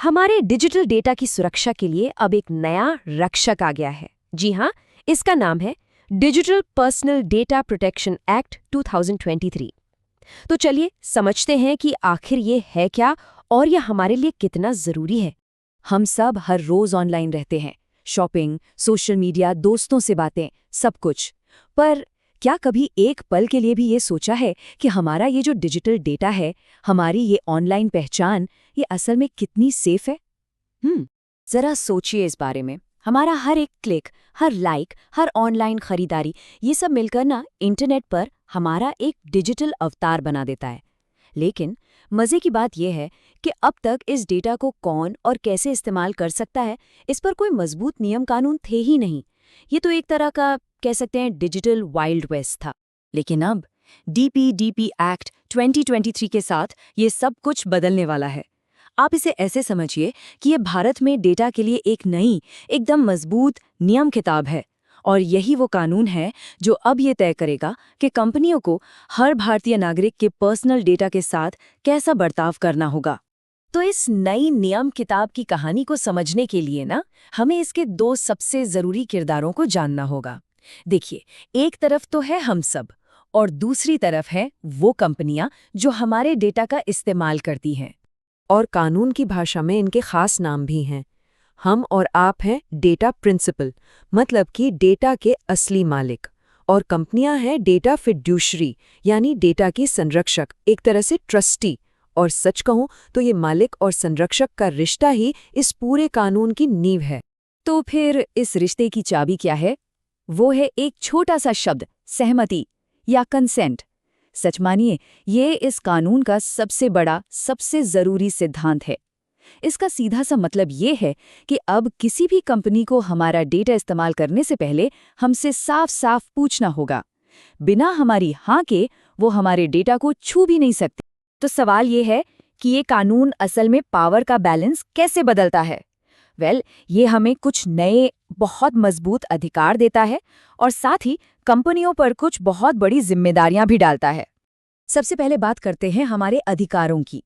हमारे digital data की सुरक्षा के लिए अब एक नया रक्षक आ गया है। जी हाँ, इसका नाम है digital personal data protection act 2023। तो चलिए समझते हैं कि आखिर ये है क्या और यह हमारे लिए कितना जरूरी है। हम सब हर रोज ऑनलाइन रहते हैं, शॉपिंग, सोशल मीडिया, दोस्तों से बातें, सब कुछ। पर क्या कभी एक पल के लिए भी ये सोचा है कि हमारा ये जो डिजिटल डेटा है, हमारी ये ऑनलाइन पहचान, ये असल में कितनी सेफ है? जरा सोचिए इस बारे में। हमारा हर एक क्लिक, हर लाइक, हर ऑनलाइन खरीदारी, ये सब मिलकर ना इंटरनेट पर हमारा एक डिजिटल अवतार बना देता है। लेकिन मजे की बात यह है कि अब तक इस डेटा को कौन और कैसे इस्तेमाल कर सकता है, इस पर कोई मजबूत नियम कानून थे ही नहीं। ये तो एक तरह का कह सकते हैं डिजिटल वाइल्ड वेस्ट था। लेकिन अब DPDP एक्ट 2023 के साथ ये सब कुछ बदलने वाला है। आप इसे ऐसे समझिए कि ये भारत में डेटा के लिए एक नई, एकदम मजबूत नियम किताब है। और यही वो कानून है जो अब ये तय करेगा कि कंपनियों को हर भारतीय नागरिक के पर्सनल डेटा के साथ कैसा बर्ताव करना होगा। तो इस नई नियम किताब की कहानी को समझने के लिए ना हमें इसके दो सबसे जरूरी किरदारों को जानना होगा। देखिए, एक तरफ तो है हम सब और दूसरी तरफ है वो कंपनियां जो हमारे डेटा का इस्तेमाल करती हैं। और कानून की भाषा में इनके खास नाम भी हैं। हम और आप हैं डेटा प्रिंसिपल, मतलब कि डेटा के असली मालिक, और कंपनियां हैं डेटा फिड्यूशरी, यानी डेटा की संरक्षक, एक तरह से ट्रस्टी। और सच कहूं तो ये मालिक और संरक्षक का रिश्ता ही इस पूरे कानून की नींव है। तो फिर इस रिश्ते की चाबी क्या है? वो है एक छोटा सा शब्द, सहमति या कंसेंट। सच मानिए, ये इस कानून का सबसे बड़ा, सबसे जरूरी सिद्धांत है। इसका सीधा सा मतलब ये है कि अब किसी भी कंपनी को हमारा डेटा इस्तेमाल करने से पहले हमसे साफ साफ पूछना होगा। बिना हमारी हाँ के वो हमारे डेटा को छू भी नहीं सकते। तो सवाल ये है कि ये कानून असल में पावर का बैलेंस कैसे बदलता है? ये हमें कुछ नए, बहुत मजबूत अधिकार देता है और साथ ही कंपनियों पर कुछ बहुत बड़ी जिम्मेदारियां भी डालता है। सबसे पहले बात करते हैं हमारे अधिकारों की।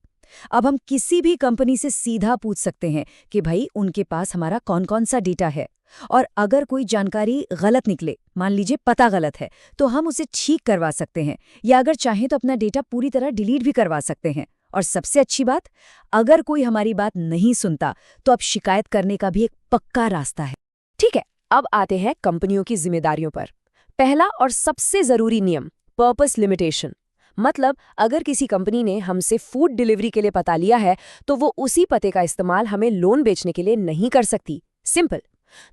अब हम किसी भी कंपनी से सीधा पूछ सकते हैं कि भाई उनके पास हमारा कौन कौन सा डेटा है, और अगर कोई जानकारी गलत निकले, मान लीजिए पता गलत है, तो हम उसे ठीक करवा सकते हैं, या अगर चाहें तो अपना डेटा पूरी तरह डिलीट भी करवा सकते हैं। और सबसे अच्छी बात, अगर कोई हमारी बात नहीं सुनता तो अब शिकायत करने का भी एक पक्का रास्ता है। ठीक है, अब आते हैं कंपनियों की जिम्मेदारियों पर। पहला और सबसे जरूरी नियम, पर्पस लिमिटेशन। मतलब अगर किसी कंपनी ने हमसे फूड डिलीवरी के लिए पता लिया है तो वो उसी पते का इस्तेमाल हमें लोन बेचने के लिए नहीं कर सकती। सिंपल।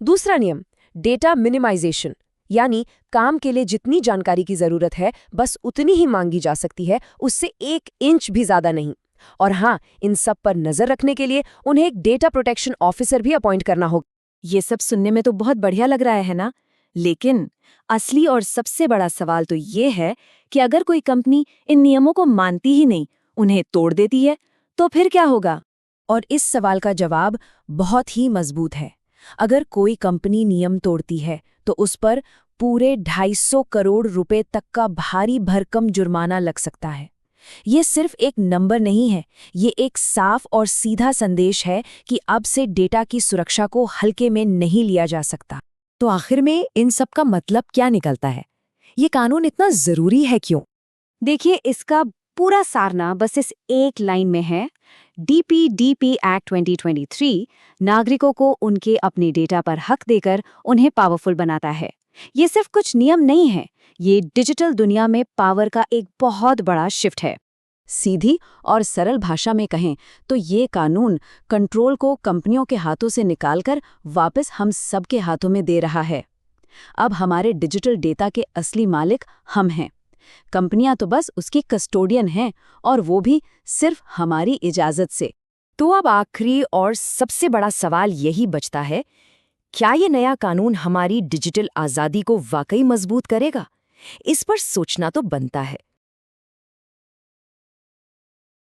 दूसरा नियम, डेटा मिनिमाइजेशन, यानी काम के लिए जितनी जानकारी की जरूरत है बस उतनी ही मांगी जा सकती है, उससे 1 इंच भी ज्यादा नहीं। और हाँ, इन सब पर नजर रखने के लिए उन्हें एक डेटा प्रोटेक्शन ऑफिसर भी अपॉइंट करना होगा। ये सब सुनने में तो बहुत बढ़िया लग रहा है ना? लेकिन असली और सबसे बड़ा सवाल तो ये है कि अगर कोई कंपनी इन नियमों को मानती ही नहीं, उन्हें तोड़ देती है, तो फिर क्या होगा? और इस सवाल का जवाब बहुत ही मजबूत है। अगर कोई कंपनी नियम तोड़ती है तो उस पर पूरे 250 करोड़ रुपए तक का भारी भरकम जुर्माना लग सकता है। ये सिर्फ एक नंबर नहीं है, ये एक साफ और सीधा संदेश है कि अब से डेटा की सुरक्षा को हल्के में नहीं लिया जा सकता। तो आखिर में इन सब का मतलब क्या निकलता है? ये कानून इतना जरूरी है क्यों? देखिए, इसका पूरा सारना बस इस एक लाइन में है। DPDP एक्ट 2023 नागरिकों को उनके अपने डेटा पर हक देकर उन्हें पावरफुल बनाता है। ये सिर्फ कुछ नियम नहीं है, ये डिजिटल दुनिया में पावर का एक बहुत बड़ा शिफ्ट है। सीधी और सरल भाषा में कहें तो ये कानून कंट्रोल को कंपनियों के हाथों से निकालकर वापस हम सब के हाथों में दे रहा है। अब हमारे डिजिटल डेटा के असली मालिक हम हैं। कंपनियां तो बस उसकी कस्टोडियन हैं, और वो भी सिर्फ हमारी इजाजत से। तो अब आखिरी और सबसे बड़ा सवाल यही बचता है, क्या ये नया कानून हमारी डिजिटल आज़ादी को वाकई मजबूत करेगा? इस पर सोचना तो बनता है।